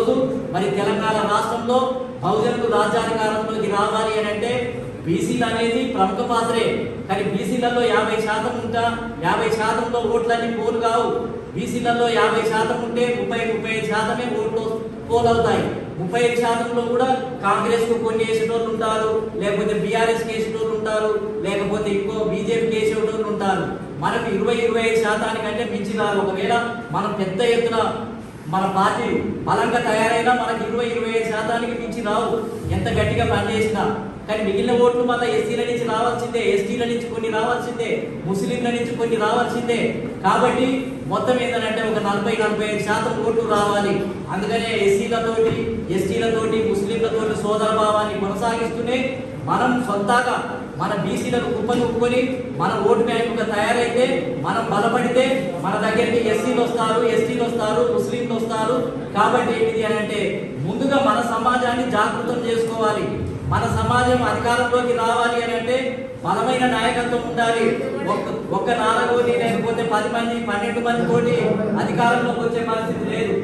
రోజు మరి తెలంగాణ రాష్ట్రంలో బహుజనులు రాజ్యాధికారంలోకి రావాలి అని అంటే బీసీలు అనేది ప్రముఖ పాత్రే. కానీ బీసీలలో 50% ఉంటా 50%లో ఓట్లన్నీ పోలు కావు. బీసీలలో 50% ఉంటే 35% ఓట్లు పోల్ అవుతాయి. 35%లో కూడా కాంగ్రెస్ కు కొన్ని వేసేటోళ్ళు ఉంటారు, లేకపోతే బీఆర్ఎస్ వేసేటోళ్ళు ఉంటారు, లేకపోతే ఇంకో బీజేపీకి వేసేటోళ్ళు ఉంటారు. మనకు 20-25% మించి రాదు. ఒకవేళ మనం పెద్ద ఎత్తున మన పార్టీ బలంగా తయారైనా మనకి 20-25% మించి రావు, ఎంత గట్టిగా పనిచేసినా. కానీ మిగిలిన ఓట్లు మళ్ళీ ఎస్సీల నుంచి రావాల్సిందే, ఎస్టీల నుంచి కొన్ని రావాల్సిందే, ముస్లింల నుంచి కొన్ని రావాల్సిందే. కాబట్టి మొత్తం ఏంటంటే ఒక 40-45% ఓట్లు రావాలి. అందుకనే ఎస్సీలతోటి, ఎస్టీలతోటి, ముస్లింలతోటి సోదర భావాన్ని కొనసాగిస్తూనే మనం సొంతగా మన బీసీలకు కుప్పనుకొని మన ఓటు బ్యాంకుగా తయారైతే, మనం బలపడితే మన దగ్గరికి ఎస్సీలు వస్తారు, ఎస్టీలు వస్తారు, ముస్లింలు వస్తారు. కాబట్టి ఏంటిది అని అంటే ముందుగా మన సమాజాన్ని జాగృతం చేసుకోవాలి. మన సమాజం అధికారంలోకి రావాలి అని అంటే బలమైన నాయకత్వం ఉండాలి. ఒక్క నాలుగోని లేకపోతే 10 మంది 12 మంది తోటి అధికారంలోకి వచ్చే పరిస్థితి లేదు.